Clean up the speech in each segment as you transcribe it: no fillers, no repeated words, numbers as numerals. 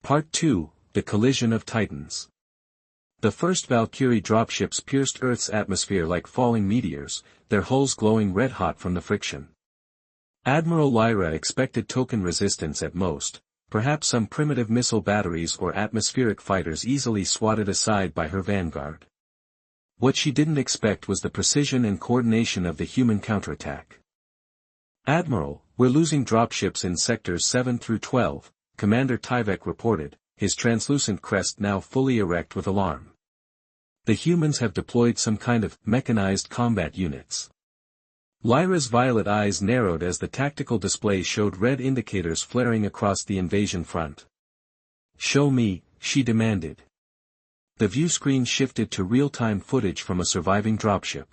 Part 2, The Collision of Titans. The first Valkyrie dropships pierced Earth's atmosphere like falling meteors, their hulls glowing red-hot from the friction. Admiral Lyra expected token resistance at most, perhaps some primitive missile batteries or atmospheric fighters easily swatted aside by her vanguard. What she didn't expect was the precision and coordination of the human counterattack. "Admiral, we're losing dropships in sectors 7 through 12, Commander Tyvek reported, his translucent crest now fully erect with alarm. "The humans have deployed some kind of mechanized combat units." Lyra's violet eyes narrowed as the tactical display showed red indicators flaring across the invasion front. "Show me," she demanded. The view screen shifted to real-time footage from a surviving dropship.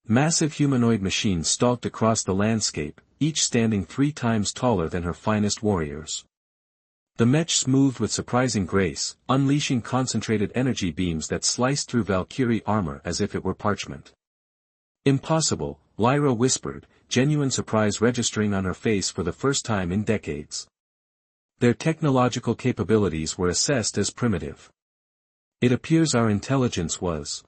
Massive humanoid machines stalked across the landscape, each standing 3 times taller than her finest warriors. The mech smoothed with surprising grace, unleashing concentrated energy beams that sliced through Valkyrie armor as if it were parchment. "Impossible," Lyra whispered, genuine surprise registering on her face for the first time in decades. Their technological capabilities were assessed as primitive. "It appears our intelligence was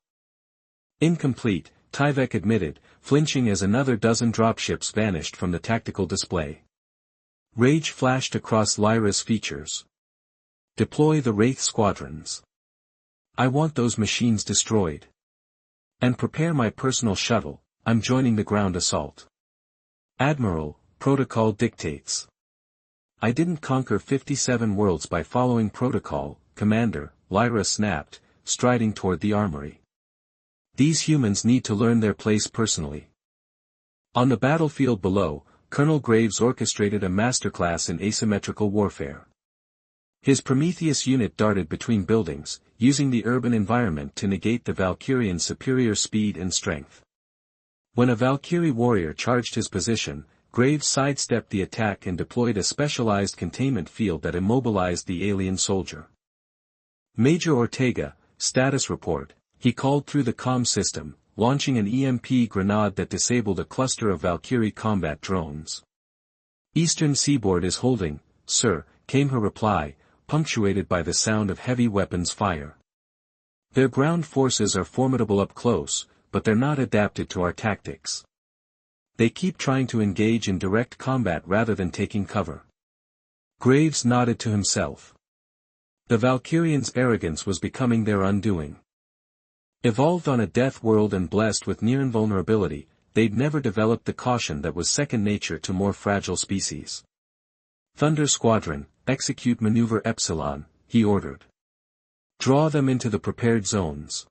incomplete," Tyvek admitted, flinching as another dozen dropships vanished from the tactical display. Rage flashed across Lyra's features. "Deploy the Wraith squadrons. I want those machines destroyed. And prepare my personal shuttle, I'm joining the ground assault." "Admiral, protocol dictates." "I didn't conquer 57 worlds by following protocol, Commander," Lyra snapped, striding toward the armory. "These humans need to learn their place personally." On the battlefield below, Colonel Graves orchestrated a masterclass in asymmetrical warfare. His Prometheus unit darted between buildings, using the urban environment to negate the Valkyrian's superior speed and strength. When a Valkyrie warrior charged his position, Graves sidestepped the attack and deployed a specialized containment field that immobilized the alien soldier. "Major Ortega, status report," he called through the comm system, launching an EMP grenade that disabled a cluster of Valkyrie combat drones. "Eastern seaboard is holding, sir," came her reply, punctuated by the sound of heavy weapons fire. "Their ground forces are formidable up close, but they're not adapted to our tactics. They keep trying to engage in direct combat rather than taking cover." Graves nodded to himself. The Valkyrians' arrogance was becoming their undoing. Evolved on a death world and blessed with near invulnerability, they'd never developed the caution that was second nature to more fragile species. "Thunder Squadron, execute Maneuver Epsilon," he ordered. "Draw them into the prepared zones."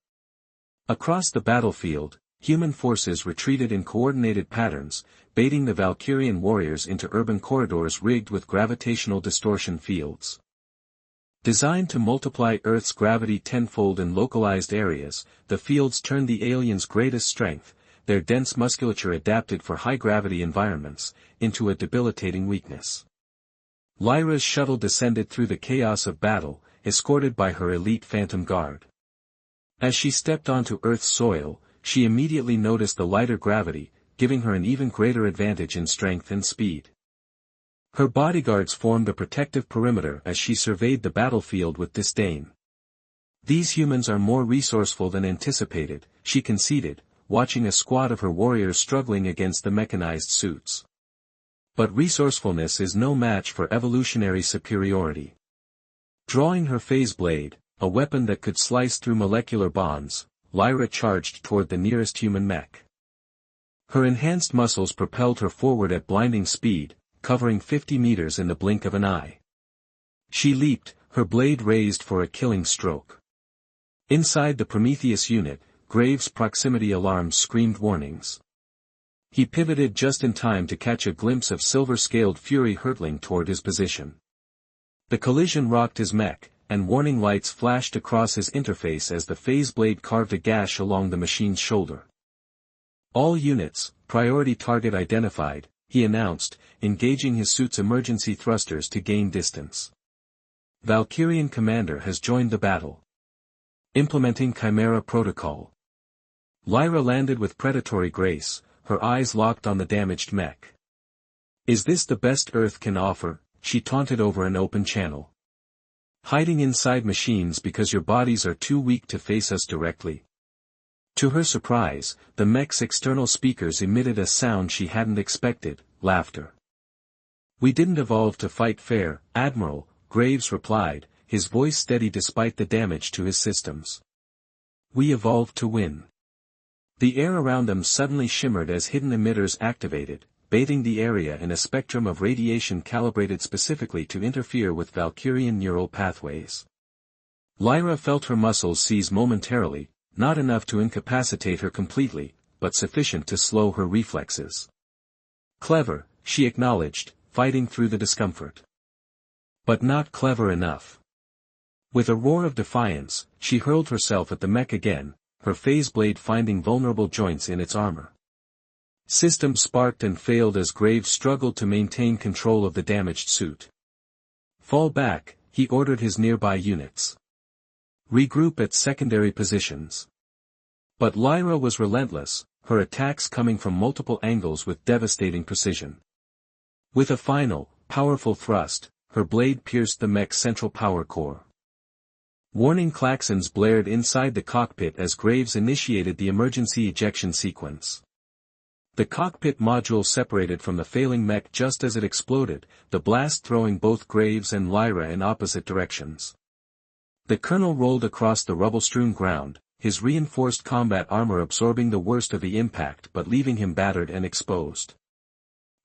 Across the battlefield, human forces retreated in coordinated patterns, baiting the Valkyrian warriors into urban corridors rigged with gravitational distortion fields. Designed to multiply Earth's gravity tenfold in localized areas, the fields turned the aliens' greatest strength, their dense musculature adapted for high-gravity environments, into a debilitating weakness. Lyra's shuttle descended through the chaos of battle, escorted by her elite Phantom Guard. As she stepped onto Earth's soil, she immediately noticed the lighter gravity, giving her an even greater advantage in strength and speed. Her bodyguards formed a protective perimeter as she surveyed the battlefield with disdain. "These humans are more resourceful than anticipated," she conceded, watching a squad of her warriors struggling against the mechanized suits. "But resourcefulness is no match for evolutionary superiority." Drawing her phase blade, a weapon that could slice through molecular bonds, Lyra charged toward the nearest human mech. Her enhanced muscles propelled her forward at blinding speed, covering 50 meters in the blink of an eye. She leaped, her blade raised for a killing stroke. Inside the Prometheus unit, Graves' proximity alarms screamed warnings. He pivoted just in time to catch a glimpse of silver-scaled fury hurtling toward his position. The collision rocked his mech, and warning lights flashed across his interface as the phase blade carved a gash along the machine's shoulder. "All units, priority target identified," he announced, engaging his suit's emergency thrusters to gain distance. "Valkyrian commander has joined the battle. Implementing Chimera protocol." Lyra landed with predatory grace, her eyes locked on the damaged mech. "Is this the best Earth can offer?" she taunted over an open channel. Hiding inside machines because your bodies are too weak to face us directly. To her surprise, the mech's external speakers emitted a sound she hadn't expected, laughter. "We didn't evolve to fight fair, Admiral," Graves replied, his voice steady despite the damage to his systems. "We evolved to win." The air around them suddenly shimmered as hidden emitters activated, bathing the area in a spectrum of radiation calibrated specifically to interfere with Valkyrian neural pathways. Lyra felt her muscles seize momentarily, not enough to incapacitate her completely, but sufficient to slow her reflexes. "Clever," she acknowledged, fighting through the discomfort. But not clever enough. With a roar of defiance, she hurled herself at the mech again, her phase blade finding vulnerable joints in its armor. Systems sparked and failed as Graves struggled to maintain control of the damaged suit. "Fall back," he ordered his nearby units. "Regroup at secondary positions." But Lyra was relentless, her attacks coming from multiple angles with devastating precision. With a final, powerful thrust, her blade pierced the mech's central power core. Warning klaxons blared inside the cockpit as Graves initiated the emergency ejection sequence. The cockpit module separated from the failing mech just as it exploded, the blast throwing both Graves and Lyra in opposite directions. The colonel rolled across the rubble-strewn ground, his reinforced combat armor absorbing the worst of the impact but leaving him battered and exposed.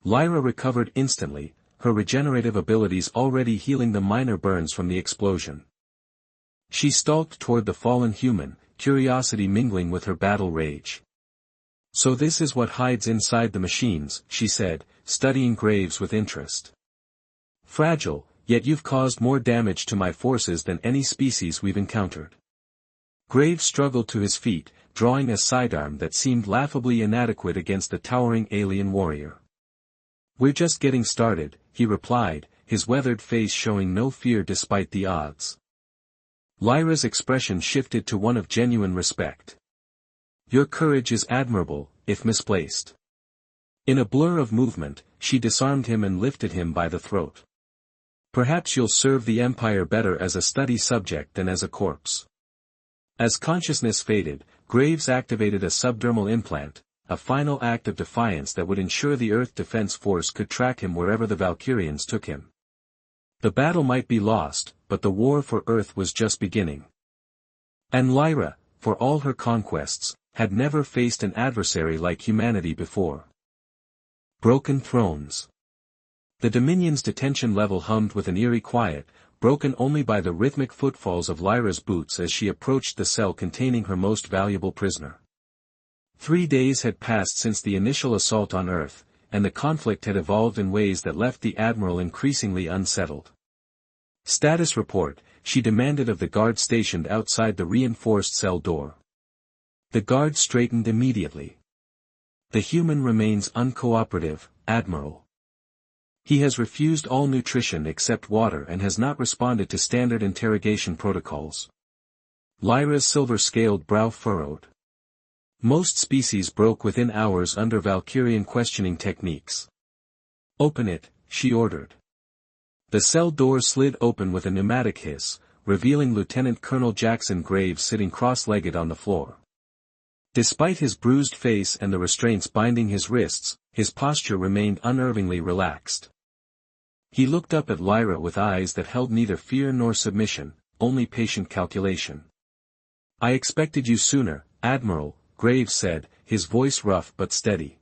Lyra recovered instantly, her regenerative abilities already healing the minor burns from the explosion. She stalked toward the fallen human, curiosity mingling with her battle rage. "So this is what hides inside the machines," she said, studying Graves with interest. "Fragile, yet you've caused more damage to my forces than any species we've encountered." Graves struggled to his feet, drawing a sidearm that seemed laughably inadequate against the towering alien warrior. "We're just getting started," he replied, his weathered face showing no fear despite the odds. Lyra's expression shifted to one of genuine respect. "Your courage is admirable, if misplaced." In a blur of movement, she disarmed him and lifted him by the throat. "Perhaps you'll serve the Empire better as a study subject than as a corpse." As consciousness faded, Graves activated a subdermal implant, a final act of defiance that would ensure the Earth Defense Force could track him wherever the Valkyrians took him. The battle might be lost, but the war for Earth was just beginning. And Lyra, for all her conquests, had never faced an adversary like humanity before. Broken thrones. The Dominion's detention level hummed with an eerie quiet, broken only by the rhythmic footfalls of Lyra's boots as she approached the cell containing her most valuable prisoner. 3 days had passed since the initial assault on Earth, and the conflict had evolved in ways that left the Admiral increasingly unsettled. "Status report," she demanded of the guard stationed outside the reinforced cell door. The guard straightened immediately. "The human remains uncooperative, Admiral. He has refused all nutrition except water and has not responded to standard interrogation protocols." Lyra's silver-scaled brow furrowed. "Most species broke within hours under Valkyrian questioning techniques." "Open it," she ordered. The cell door slid open with a pneumatic hiss, revealing Lieutenant Colonel Jackson Graves sitting cross-legged on the floor. Despite his bruised face and the restraints binding his wrists, his posture remained unnervingly relaxed. He looked up at Lyra with eyes that held neither fear nor submission, only patient calculation. "I expected you sooner, Admiral," Graves said, his voice rough but steady.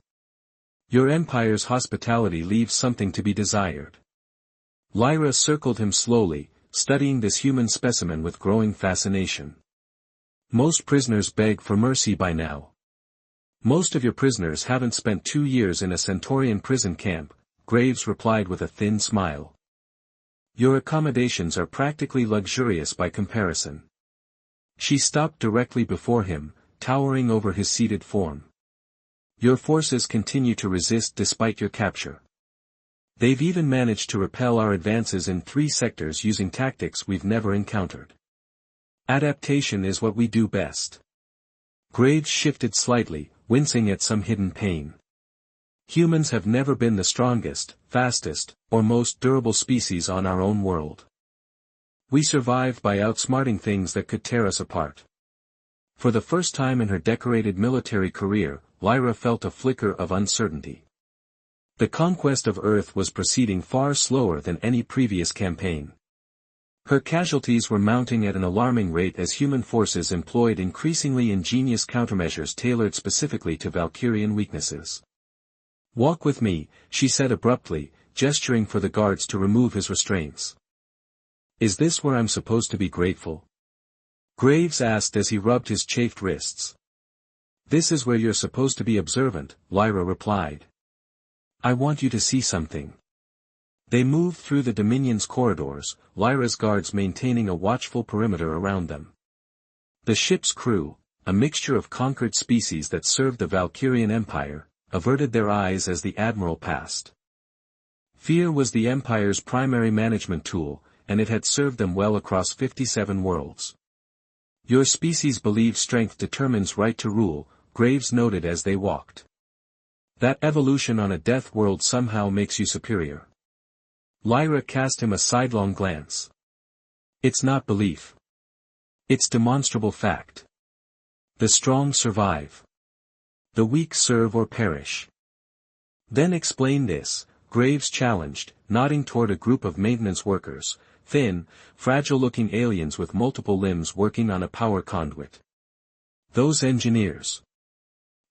"Your Empire's hospitality leaves something to be desired." Lyra circled him slowly, studying this human specimen with growing fascination. "Most prisoners beg for mercy by now." "Most of your prisoners haven't spent 2 years in a Centaurian prison camp," Graves replied with a thin smile. "Your accommodations are practically luxurious by comparison." She stopped directly before him, towering over his seated form. "Your forces continue to resist despite your capture. They've even managed to repel our advances in 3 sectors using tactics we've never encountered. Adaptation is what we do best." Graves shifted slightly, wincing at some hidden pain. "Humans have never been the strongest, fastest, or most durable species on our own world. We survived by outsmarting things that could tear us apart. For the first time in her decorated military career, Lyra felt a flicker of uncertainty. The conquest of Earth was proceeding far slower than any previous campaign. Her casualties were mounting at an alarming rate as human forces employed increasingly ingenious countermeasures tailored specifically to Valkyrian weaknesses. "Walk with me," she said abruptly, gesturing for the guards to remove his restraints. "Is this where I'm supposed to be grateful?" Graves asked as he rubbed his chafed wrists. "This is where you're supposed to be observant," Lyra replied. "I want you to see something." They moved through the Dominion's corridors, Lyra's guards maintaining a watchful perimeter around them. The ship's crew, a mixture of conquered species that served the Valkyrian Empire, averted their eyes as the Admiral passed. Fear was the Empire's primary management tool, and it had served them well across 57 worlds. "Your species believes strength determines right to rule," Graves noted as they walked. "That evolution on a death world somehow makes you superior." Lyra cast him a sidelong glance. "It's not belief. It's demonstrable fact. The strong survive. The weak serve or perish." "Then explain this," Graves challenged, nodding toward a group of maintenance workers, thin, fragile-looking aliens with multiple limbs working on a power conduit. "Those engineers.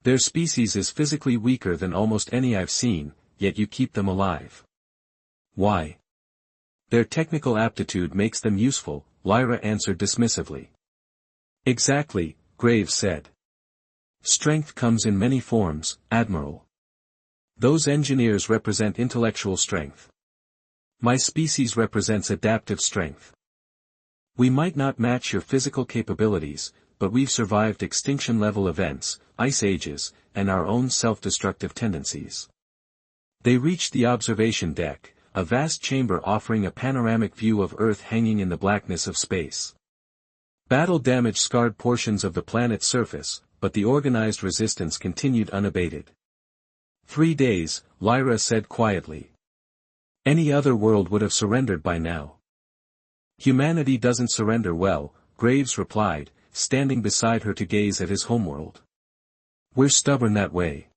Their species is physically weaker than almost any I've seen, yet you keep them alive. Why?" "Their technical aptitude makes them useful," Lyra answered dismissively. "Exactly," Graves said. "Strength comes in many forms, Admiral. Those engineers represent intellectual strength. My species represents adaptive strength. We might not match your physical capabilities, but we've survived extinction-level events, ice ages, and our own self-destructive tendencies." They reached the observation deck, a vast chamber offering a panoramic view of Earth hanging in the blackness of space. Battle damage scarred portions of the planet's surface, but the organized resistance continued unabated. 3 days, Lyra said quietly. "Any other world would have surrendered by now." "Humanity doesn't surrender well," Graves replied, standing beside her to gaze at his homeworld. "We're stubborn that way."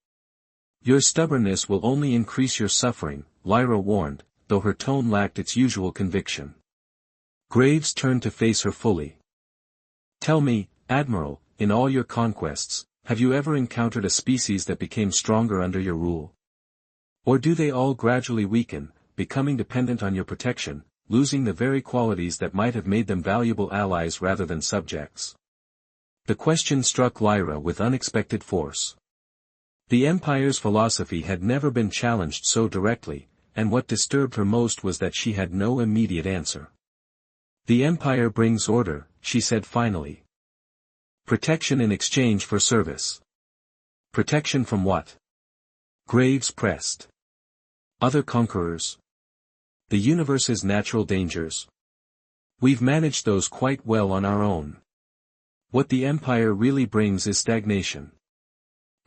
"Your stubbornness will only increase your suffering," Lyra warned, though her tone lacked its usual conviction. Graves turned to face her fully. "Tell me, Admiral, in all your conquests, have you ever encountered a species that became stronger under your rule? Or do they all gradually weaken, becoming dependent on your protection, losing the very qualities that might have made them valuable allies rather than subjects?" The question struck Lyra with unexpected force. The Empire's philosophy had never been challenged so directly, and what disturbed her most was that she had no immediate answer. "The Empire brings order," she said finally. "Protection in exchange for service." "Protection from what?" Graves pressed. "Other conquerors. The universe's natural dangers. We've managed those quite well on our own. What the Empire really brings is stagnation."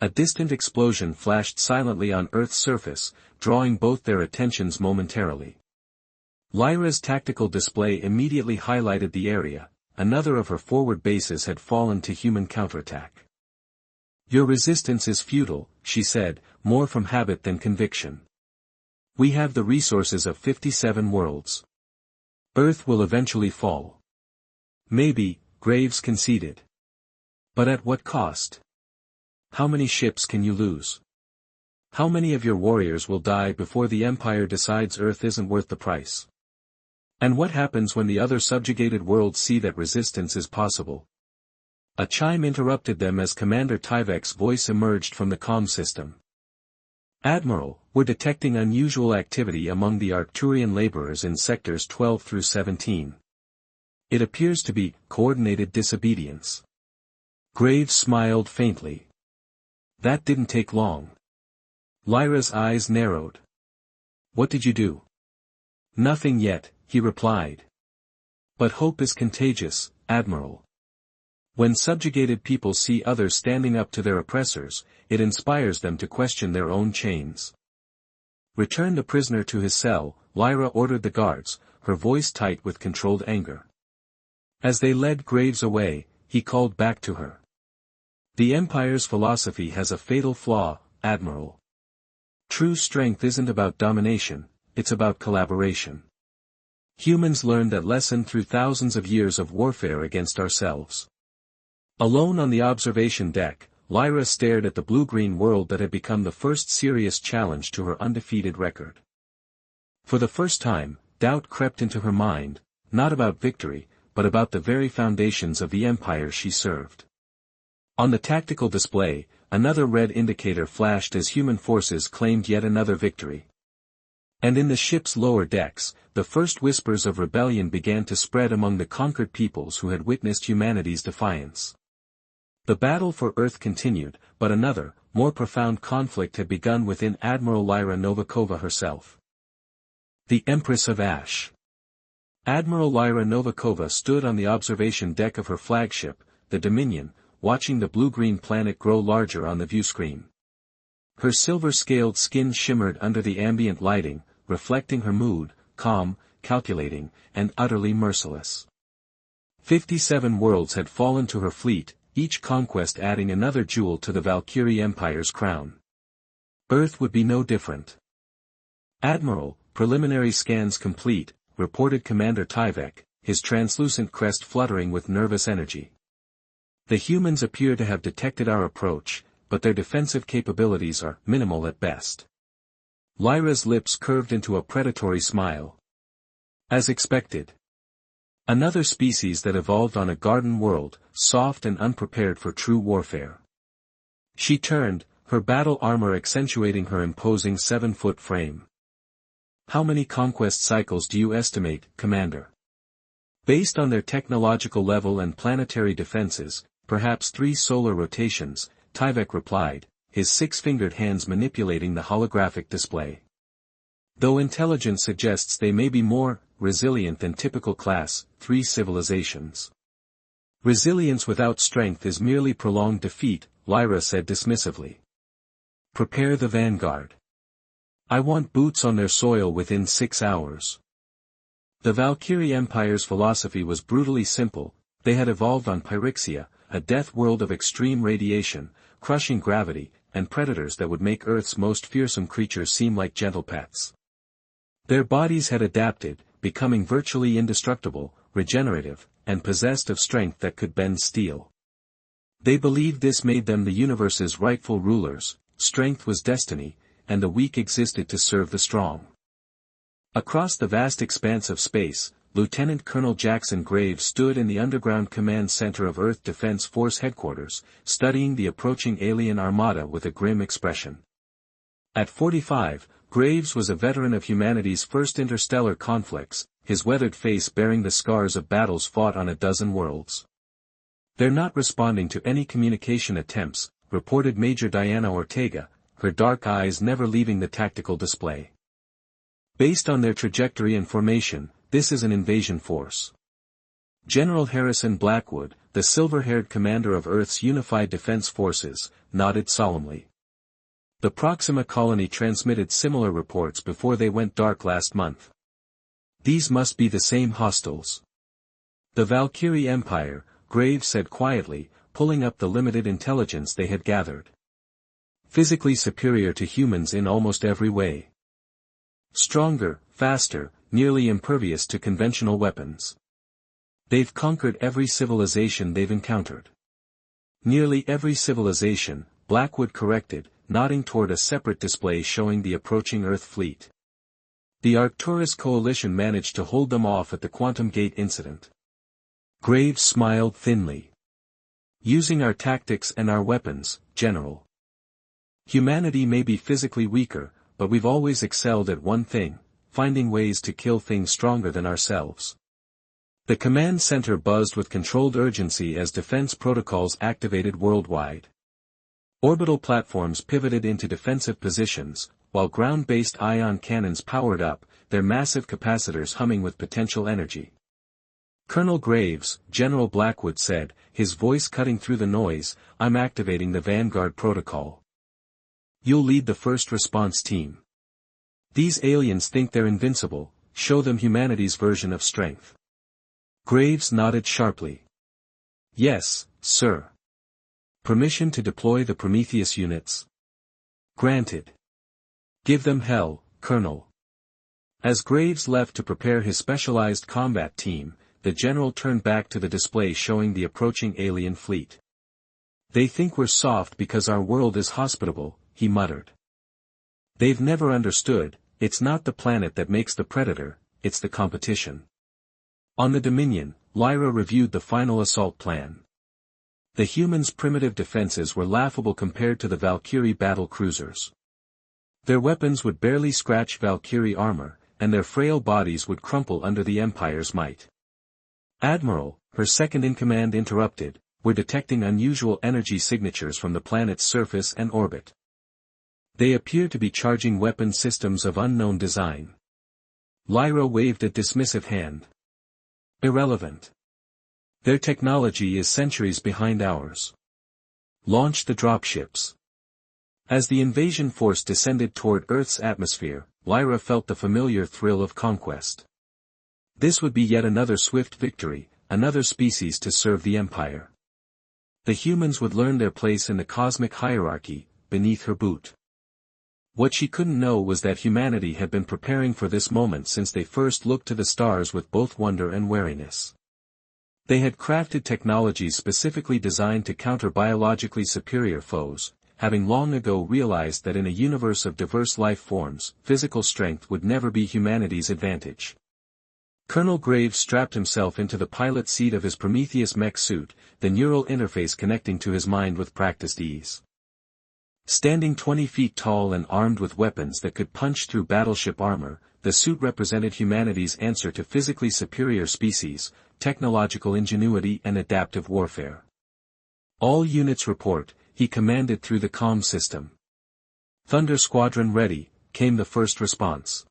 A distant explosion flashed silently on Earth's surface, drawing both their attentions momentarily. Lyra's tactical display immediately highlighted the area. Another of her forward bases had fallen to human counterattack. "Your resistance is futile," she said, more from habit than conviction. "We have the resources of 57 worlds. Earth will eventually fall." "Maybe," Graves conceded. "But at what cost? How many ships can you lose? How many of your warriors will die before the Empire decides Earth isn't worth the price? And what happens when the other subjugated worlds see that resistance is possible?" A chime interrupted them as Commander Tyvek's voice emerged from the comm system. "Admiral, we're detecting unusual activity among the Arcturian laborers in sectors 12 through 17. It appears to be coordinated disobedience." Graves smiled faintly. "That didn't take long." Lyra's eyes narrowed. "What did you do?" "Nothing yet," he replied. "But hope is contagious, Admiral. When subjugated people see others standing up to their oppressors, it inspires them to question their own chains." "Return the prisoner to his cell," Lyra ordered the guards, her voice tight with controlled anger. As they led Graves away, he called back to her. The Empire's philosophy has a fatal flaw, Admiral. True strength isn't about domination, it's about collaboration. Humans learned that lesson through thousands of years of warfare against ourselves. Alone on the observation deck, Lyra stared at the blue-green world that had become the first serious challenge to her undefeated record. For the first time, doubt crept into her mind, not about victory, but about the very foundations of the empire she served. On the tactical display, another red indicator flashed as human forces claimed yet another victory. And in the ship's lower decks, the first whispers of rebellion began to spread among the conquered peoples who had witnessed humanity's defiance. The battle for Earth continued, but another, more profound conflict had begun within Admiral Lyra Novikova herself. The Empress of Ash. Admiral Lyra Novikova stood on the observation deck of her flagship, the Dominion, watching the blue-green planet grow larger on the viewscreen. Her silver-scaled skin shimmered under the ambient lighting, reflecting her mood, calm, calculating, and utterly merciless. 57 worlds had fallen to her fleet, each conquest adding another jewel to the Valkyrie Empire's crown. Earth would be no different. Admiral, preliminary scans complete, reported Commander Tyvek, his translucent crest fluttering with nervous energy. The humans appear to have detected our approach, but their defensive capabilities are minimal at best. Lyra's lips curved into a predatory smile. As expected. Another species that evolved on a garden world, soft and unprepared for true warfare. She turned, her battle armor accentuating her imposing 7-foot frame. How many conquest cycles do you estimate, Commander? Based on their technological level and planetary defenses, perhaps 3 solar rotations, Tyvek replied, his 6-fingered hands manipulating the holographic display. Though intelligence suggests they may be more resilient than typical Class 3 civilizations. Resilience without strength is merely prolonged defeat, Lyra said dismissively. Prepare the vanguard. I want boots on their soil within 6 hours. The Valkyrie Empire's philosophy was brutally simple. They had evolved on Pyrexia, a death world of extreme radiation, crushing gravity, and predators that would make Earth's most fearsome creatures seem like gentle pets. Their bodies had adapted, becoming virtually indestructible, regenerative, and possessed of strength that could bend steel. They believed this made them the universe's rightful rulers. Strength was destiny, and the weak existed to serve the strong. Across the vast expanse of space, Lieutenant Colonel Jackson Graves stood in the underground command center of Earth Defense Force headquarters, studying the approaching alien armada with a grim expression. At 45, Graves was a veteran of humanity's first interstellar conflicts, his weathered face bearing the scars of battles fought on a dozen worlds. They're not responding to any communication attempts, reported Major Diana Ortega, her dark eyes never leaving the tactical display. Based on their trajectory and formation, this is an invasion force. General Harrison Blackwood, the silver-haired commander of Earth's Unified Defense Forces, nodded solemnly. The Proxima colony transmitted similar reports before they went dark last month. These must be the same hostiles. The Valkyrie Empire, Graves said quietly, pulling up the limited intelligence they had gathered. Physically superior to humans in almost every way. Stronger, faster, nearly impervious to conventional weapons. They've conquered every civilization they've encountered. Nearly every civilization, Blackwood corrected, nodding toward a separate display showing the approaching Earth fleet. The Arcturus coalition managed to hold them off at the Quantum Gate incident. Graves smiled thinly. Using our tactics and our weapons, General. Humanity may be physically weaker, but we've always excelled at one thing, finding ways to kill things stronger than ourselves. The command center buzzed with controlled urgency as defense protocols activated worldwide. Orbital platforms pivoted into defensive positions, while ground-based ion cannons powered up, their massive capacitors humming with potential energy. Colonel Graves, General Blackwood said, his voice cutting through the noise, I'm activating the Vanguard protocol. You'll lead the first response team. These aliens think they're invincible, show them humanity's version of strength. Graves nodded sharply. Yes, sir. Permission to deploy the Prometheus units? Granted. Give them hell, Colonel. As Graves left to prepare his specialized combat team, the general turned back to the display showing the approaching alien fleet. They think we're soft because our world is hospitable, he muttered. They've never understood, it's not the planet that makes the predator, it's the competition. On the Dominion, Lyra reviewed the final assault plan. The humans' primitive defenses were laughable compared to the Valkyrie battle cruisers. Their weapons would barely scratch Valkyrie armor, and their frail bodies would crumple under the Empire's might. Admiral, her second-in-command interrupted, we're detecting unusual energy signatures from the planet's surface and orbit. They appear to be charging weapon systems of unknown design. Lyra waved a dismissive hand. Irrelevant. Their technology is centuries behind ours. Launch the dropships. As the invasion force descended toward Earth's atmosphere, Lyra felt the familiar thrill of conquest. This would be yet another swift victory, another species to serve the Empire. The humans would learn their place in the cosmic hierarchy, beneath her boot. What she couldn't know was that humanity had been preparing for this moment since they first looked to the stars with both wonder and wariness. They had crafted technologies specifically designed to counter biologically superior foes, having long ago realized that in a universe of diverse life forms, physical strength would never be humanity's advantage. Colonel Graves strapped himself into the pilot seat of his Prometheus mech suit, the neural interface connecting to his mind with practiced ease. Standing 20 feet tall and armed with weapons that could punch through battleship armor, the suit represented humanity's answer to physically superior species, technological ingenuity and adaptive warfare. All units report, he commanded through the comm system. Thunder Squadron ready, came the first response.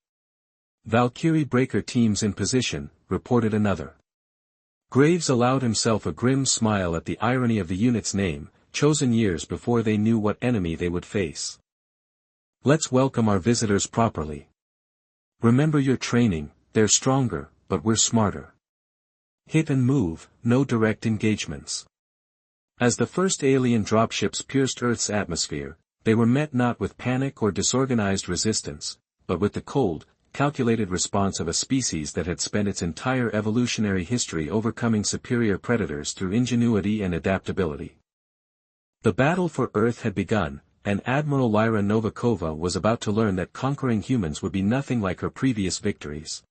Valkyrie breaker teams in position, reported another. Graves allowed himself a grim smile at the irony of the unit's name, chosen years before they knew what enemy they would face. Let's welcome our visitors properly. Remember your training, they're stronger, but we're smarter. Hit and move, no direct engagements. As the first alien dropships pierced Earth's atmosphere, they were met not with panic or disorganized resistance, but with the cold, calculated response of a species that had spent its entire evolutionary history overcoming superior predators through ingenuity and adaptability. The battle for Earth had begun, and Admiral Lyra Novikova was about to learn that conquering humans would be nothing like her previous victories.